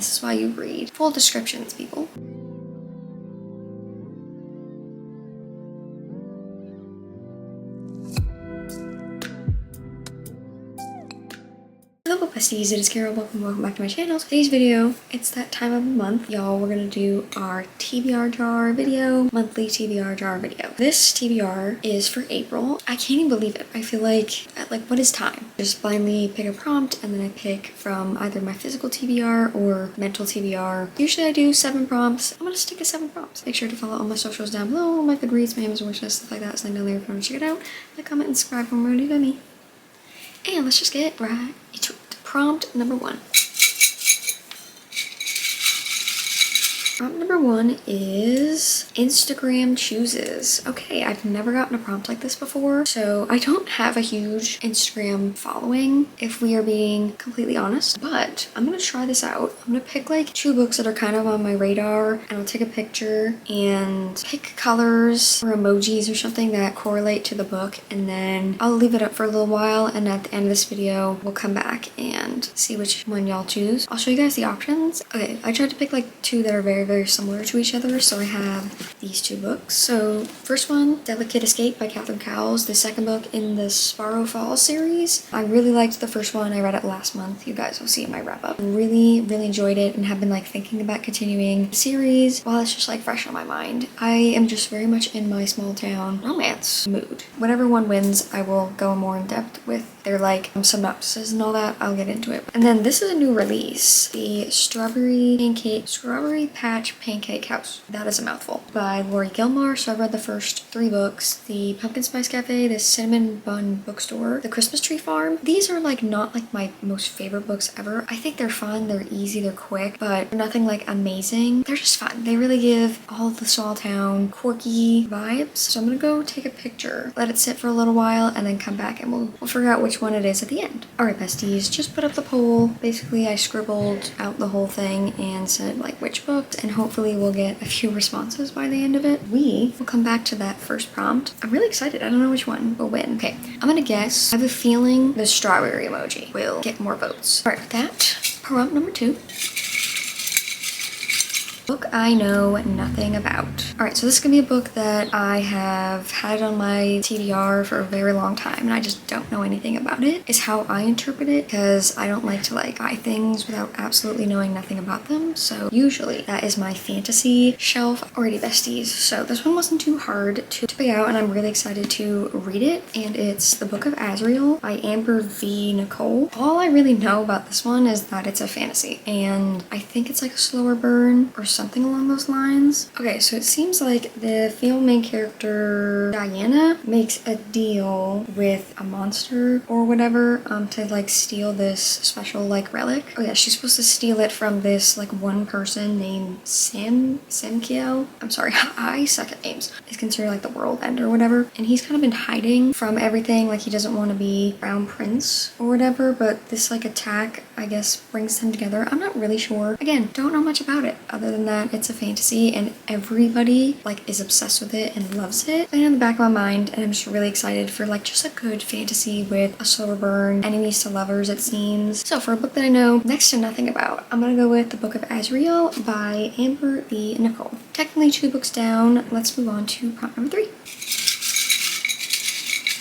This is why you read full descriptions, people. Hello besties, it is Kara. Welcome back to my channel. Today's video, it's that time of the month. Y'all, we're gonna do our TBR jar video, monthly TBR jar video. This TBR is for April. I can't even believe it. I feel like what is time? Just blindly pick a prompt and then I pick from either my physical TBR or mental TBR. Usually I do 7 prompts. I'm gonna stick to 7 prompts. Make sure to follow all my socials down below, my goodreads, my Amazon wishlist, stuff like that. So down there if you want to check it out. Like, comment, and subscribe for more video by me. And let's just get right into it. Prompt number 1. Prompt number 1 is Instagram chooses. Okay, I've never gotten a prompt like this before, so I don't have a huge Instagram following, if we are being completely honest, but I'm gonna try this out. I'm gonna pick like 2 books that are kind of on my radar, and I'll take a picture and pick colors or emojis or something that correlate to the book, and then I'll leave it up for a little while, and at the end of this video, we'll come back and see which one y'all choose. I'll show you guys the options. Okay, I tried to pick like 2 that are very similar to each other, so I have these 2 books. So first one, Delicate Escape by Catherine Cowles, the second book in the Sparrow Falls series. I really liked the first one. I read it last month. You guys will see in my wrap up. Really enjoyed it and have been like thinking about continuing the series while it's just like fresh on my mind. I am just very much in my small town romance mood. Whatever one wins, I will go more in depth with their like synopsis and all that. I'll get into it. And then this is a new release, the Strawberry Patch Pancake House. That is a mouthful. By Lori Gilmore. So I read the first 3 books. The Pumpkin Spice Cafe, the Cinnamon Bun Bookstore, the Christmas Tree Farm. These are like not like my most favorite books ever. I think they're fun, they're easy, they're quick, but nothing like amazing. They're just fun. They really give all of the small town quirky vibes. So I'm gonna go take a picture, let it sit for a little while, and then come back and we'll figure out which one it is at the end. Alright besties, just put up the poll. Basically I scribbled out the whole thing and said like which book, and hopefully we'll get a few responses by the end of it. We will come back to that first prompt. I'm really excited. I don't know which one will win. Okay, I'm gonna guess. I have a feeling the strawberry emoji will get more votes. Alright, with that, prompt number 2. Book I know nothing about. Alright, so this is gonna be a book that I have had on my TBR for a very long time and I just don't know anything about it, is how I interpret it, because I don't like to like buy things without absolutely knowing nothing about them. So usually that is my fantasy shelf. Alrighty besties, so this one wasn't too hard to pick out and I'm really excited to read it, and it's The Book of Azrael by Amber V. Nicole. All I really know about this one is that it's a fantasy and I think it's like a slower burn or something along those lines. Okay, so it seems like the female main character Diana makes a deal with a monster or whatever to like steal this special like relic. Oh yeah, she's supposed to steal it from this like one person named Samkiel. I'm sorry, I suck at names. He's considered like the world end or whatever, and he's kind of been hiding from everything, like he doesn't want to be crown prince or whatever, but this like attack I guess brings them together. I'm not really sure. Again, don't know much about it other than that it's a fantasy and everybody like is obsessed with it and loves it. Playing in the back of my mind, and I'm just really excited for like just a good fantasy with a slower burn, enemies to lovers it seems. So for a book that I know next to nothing about, I'm gonna go with The Book of Azrael by Amber V. Nicole. Technically 2 books down. Let's move on to prompt number 3.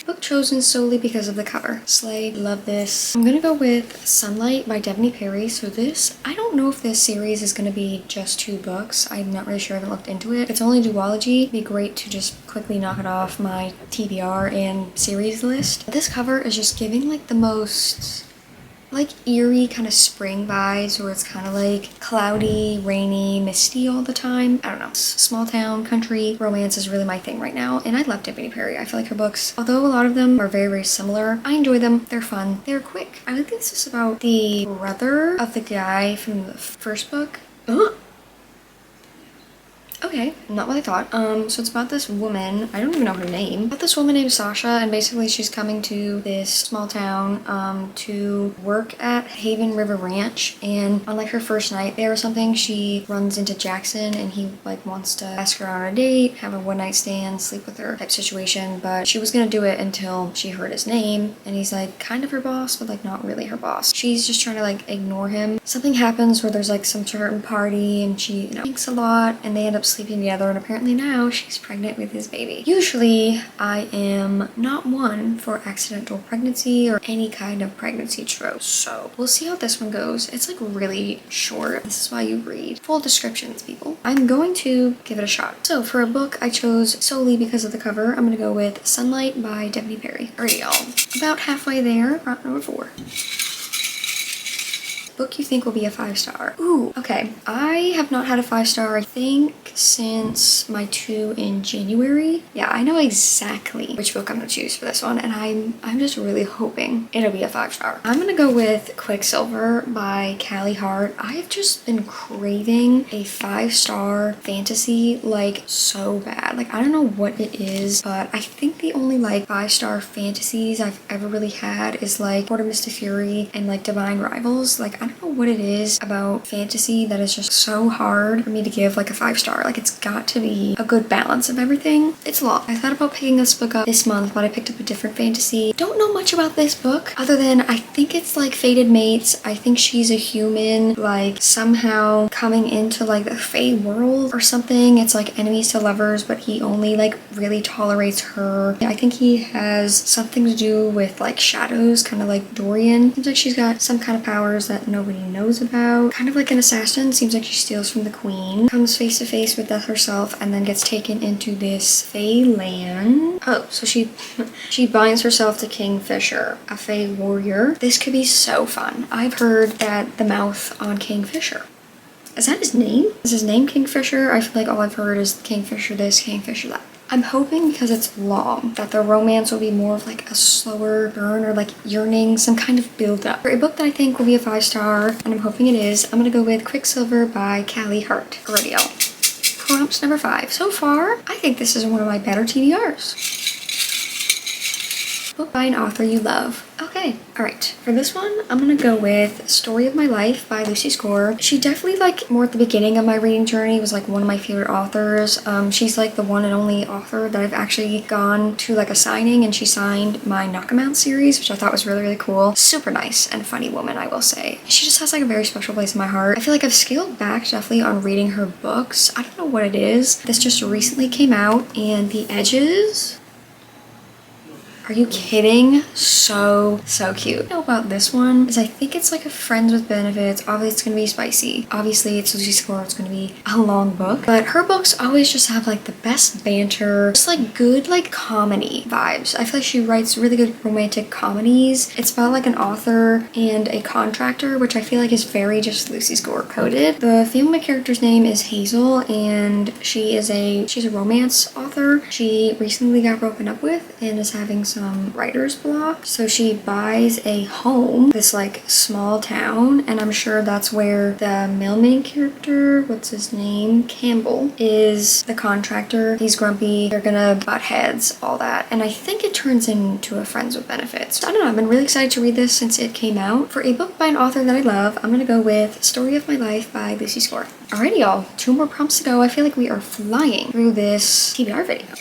Book chosen solely because of the cover. Slay, love this. I'm gonna go with Sunlight by Devney Perry. So this, I don't know if this series is gonna be just 2 books. I'm not really sure, I haven't looked into it. It's only duology. It'd be great to just quickly knock it off my TBR and series list. This cover is just giving like the most like eerie kind of spring vibes, where it's kind of like cloudy, rainy, misty all the time. I don't know. Small town, country, romance is really my thing right now, and I love Devney Perry. I feel like her books, although a lot of them are very similar, I enjoy them. They're fun. They're quick. I think this is about the brother of the guy from the first book. Ugh. Okay. Okay, not what I thought. So it's about this woman, I don't even know her name, about this woman named Sasha, and basically she's coming to this small town to work at Haven River Ranch, and on like her first night there or something, she runs into Jackson and he like wants to ask her on a date, have a one night stand, sleep with her type situation, but she was gonna do it until she heard his name, and he's like kind of her boss, but like not really her boss. She's just trying to like ignore him. Something happens where there's like some certain party and she, thinks a lot, and they end up sleeping together, and apparently now she's pregnant with his baby. Usually I am not one for accidental pregnancy or any kind of pregnancy trope, so we'll see how this one goes. It's like really short. This is why you read full descriptions, people. I'm going to give it a shot. So for a book I chose solely because of the cover, I'm gonna go with Sunlight by Devney Perry. Alright y'all, about halfway there, prompt number 4. Book you think will be a 5-star. Ooh, okay. I have not had a 5-star, I think, since my 2 in January. Yeah, I know exactly which book I'm gonna choose for this one, and I'm just really hoping it'll be a 5-star. I'm gonna go with Quicksilver by Callie Hart. I've just been craving a 5-star fantasy like so bad. Like, I don't know what it is, but I think the only like 5-star fantasies I've ever really had is like Court of Mystic Fury and like Divine Rivals. Like, I don't know what it is about fantasy that is just so hard for me to give like a 5-star. Like, it's got to be a good balance of everything. It's long. I thought about picking this book up this month, but I picked up a different fantasy. Don't know much about this book other than I think it's like fated mates. I think she's a human like somehow coming into like the Fae world or something. It's like enemies to lovers, but he only like really tolerates her. I think he has something to do with like shadows, kind of like Dorian. Seems like she's got some kind of powers that nobody knows about. Kind of like an assassin. Seems like she steals from the queen, comes face to face with death herself, and then gets taken into this Fae land. Oh, so she binds herself to Kingfisher, a Fae warrior. This could be so fun. I've heard that the mouth on Kingfisher, is that his name? Is his name Kingfisher? I feel like all I've heard is Kingfisher this, Kingfisher that. I'm hoping because it's long that the romance will be more of like a slower burn or like yearning, some kind of build up. For a book that I think will be a 5-star, and I'm hoping it is, I'm gonna go with Quicksilver by Callie Hart. Alrighty y'all. Prompt number 5. So far, I think this is one of my better TBRs. Book by an author you love. Okay, alright. For this one, I'm gonna go with Story of My Life by Lucy Score. She definitely, like, more at the beginning of my reading journey was, like, one of my favorite authors. She's, like, the one and only author that I've actually gone to, like, a signing, and she signed my Knock 'em Out series, which I thought was really, really cool. Super nice and funny woman, I will say. She just has, like, a very special place in my heart. I feel like I've scaled back definitely on reading her books. I don't know what it is. This just recently came out, and the edges... Are you kidding? So cute. What I know about this one is I think it's like a Friends with Benefits. Obviously it's gonna be spicy. Obviously it's Lucy Score, it's gonna be a long book. But her books always just have like the best banter, just like good like comedy vibes. I feel like she writes really good romantic comedies. It's about like an author and a contractor, which I feel like is very just Lucy Score coded. The female character's name is Hazel, and she's a romance author. She recently got broken up with and is having some writer's block, so she buys a home, this like small town, and I'm sure that's where the male main character, what's his name, Campbell, is the contractor. He's grumpy, they're gonna butt heads, all that, and I think it turns into a Friends with Benefits. I don't know, I've been really excited to read this since it came out. For a book by an author that I love, I'm gonna go with Story of My Life by Lucy Score. Alrighty y'all, 2 more prompts to go. I feel like we are flying through this TBR video.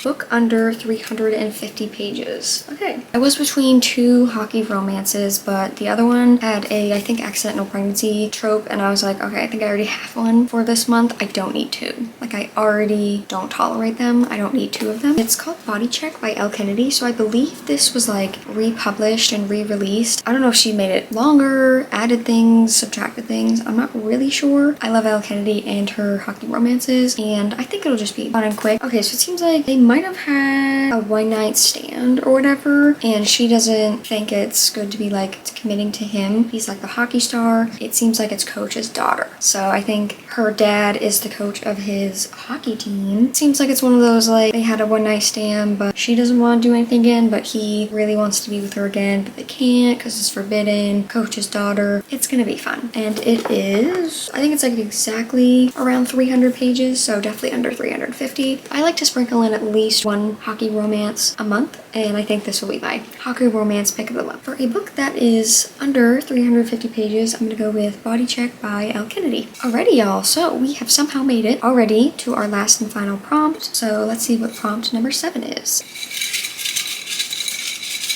Book under 350 pages. Okay. I was between 2 hockey romances, but the other one had a, I think, accidental pregnancy trope, and I was like, okay, I think I already have one for this month. I don't need 2. Like, I already don't tolerate them. I don't need 2 of them. It's called Body Check by Elle Kennedy, so I believe this was like republished and re-released. I don't know if she made it longer, added things, subtracted things. I'm not really sure. I love Elle Kennedy and her hockey romances, and I think it'll just be fun and quick. Okay, so it seems like they might might have had a one night stand or whatever, and she doesn't think it's good to be like committing to him. He's like the hockey star. It seems like it's coach's daughter. So I think her dad is the coach of his hockey team. It seems like it's one of those like they had a one night stand, but she doesn't want to do anything again, but he really wants to be with her again, but they can't because it's forbidden. Coach's daughter. It's gonna be fun. And it is, I think it's like exactly around 300 pages, so definitely under 350. I like to sprinkle in at least one hockey romance a month, and I think this will be my hockey romance pick of the month. For a book that is under 350 pages, I'm gonna go with Body Check by Elle Kennedy. Alrighty, y'all, so we have somehow made it already to our last and final prompt, so let's see what prompt number 7 is.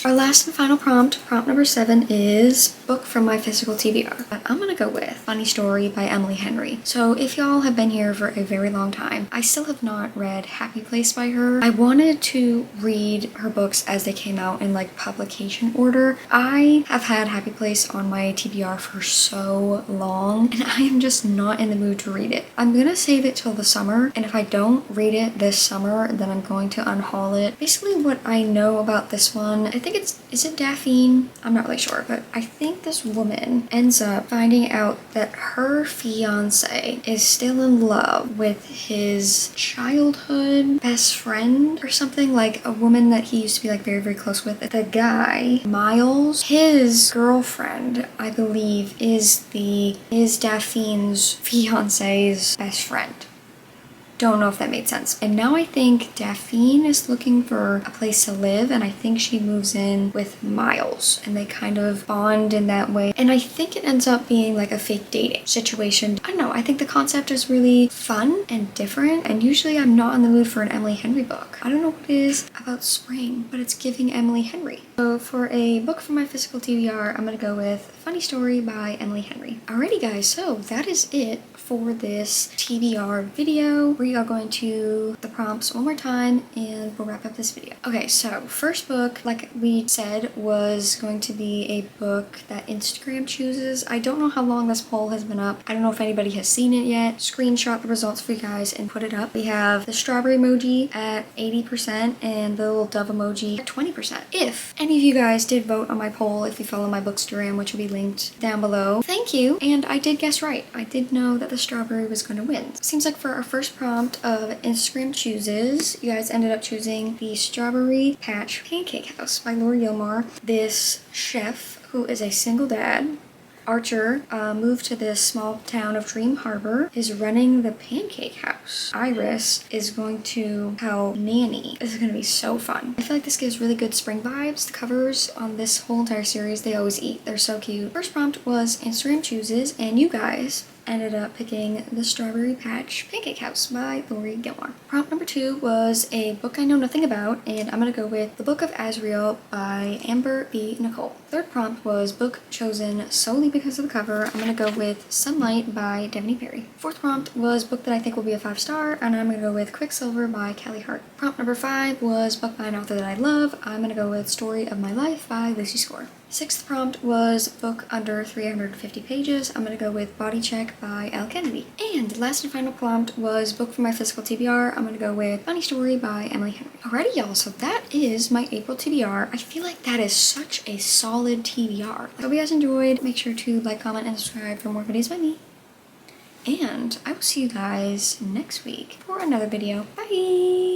Our last and final prompt number 7, is book from my physical TBR. I'm gonna go with Funny Story by Emily Henry. So if y'all have been here for a very long time, I still have not read Happy Place by her. I wanted to read her books as they came out in like publication order. I have had Happy Place on my TBR for so long, and I am just not in the mood to read it. I'm gonna save it till the summer, and if I don't read it this summer, then I'm going to unhaul it. Basically what I know about this one, I think is it Daphne? I'm not really sure, but I think this woman ends up finding out that her fiance is still in love with his childhood best friend or something, like a woman that he used to be like very, very close with. The guy, Miles, his girlfriend, I believe, is Daphne's fiance's best friend. Don't know if that made sense. And now I think Daphne is looking for a place to live, and I think she moves in with Miles, and they kind of bond in that way. And I think it ends up being like a fake dating situation. I don't know, I think the concept is really fun and different, and usually I'm not in the mood for an Emily Henry book. I don't know what it is about spring, but it's giving Emily Henry. So for a book from my physical TBR, I'm gonna go with Funny Story by Emily Henry. Alrighty guys, so that is it for this TBR video. We are going to the prompts one more time and we'll wrap up this video. Okay, so first book, like we said, was going to be a book that Instagram chooses. I don't know how long this poll has been up. I don't know if anybody has seen it yet. Screenshot the results for you guys and put it up. We have the strawberry emoji at 80% and the little dove emoji at 20%. If any of you guys did vote on my poll, if you follow my Bookstagram, which will be linked down below, thank you. And I did guess right. I did know that the strawberry was going to win. Seems like for our first prompt of Instagram chooses, you guys ended up choosing the Strawberry Patch Pancake House by Laura Yomar. This chef, who is a single dad, Archer, moved to this small town of Dream Harbor, is running the pancake house. Iris is going to help Nanny. This is going to be so fun. I feel like this gives really good spring vibes. The covers on this whole entire series, they always eat. They're so cute. First prompt was Instagram chooses, and you guys ended up picking The Strawberry Patch Pancake House by Laura Yomar. Prompt number 2 was a book I know nothing about, and I'm gonna go with The Book of Azrael by Amber B. Nicole. Third prompt was book chosen solely because of the cover. I'm gonna go with Sunlight by Devney Perry. Fourth prompt was book that I think will be a 5-star, and I'm gonna go with Quicksilver by Kelly Hart. Prompt number 5 was book by an author that I love. I'm gonna go with Story of My Life by Lucy Score. Sixth prompt was book under 350 pages. I'm gonna go with Body Check by Elle Kennedy. And last and final prompt was book for my physical TBR. I'm gonna go with Funny Story by Emily Henry. Alrighty y'all, so that is my April TBR. I feel like that is such a solid TBR. I hope you guys enjoyed. Make sure to like, comment, and subscribe for more videos by me. And I will see you guys next week for another video. Bye!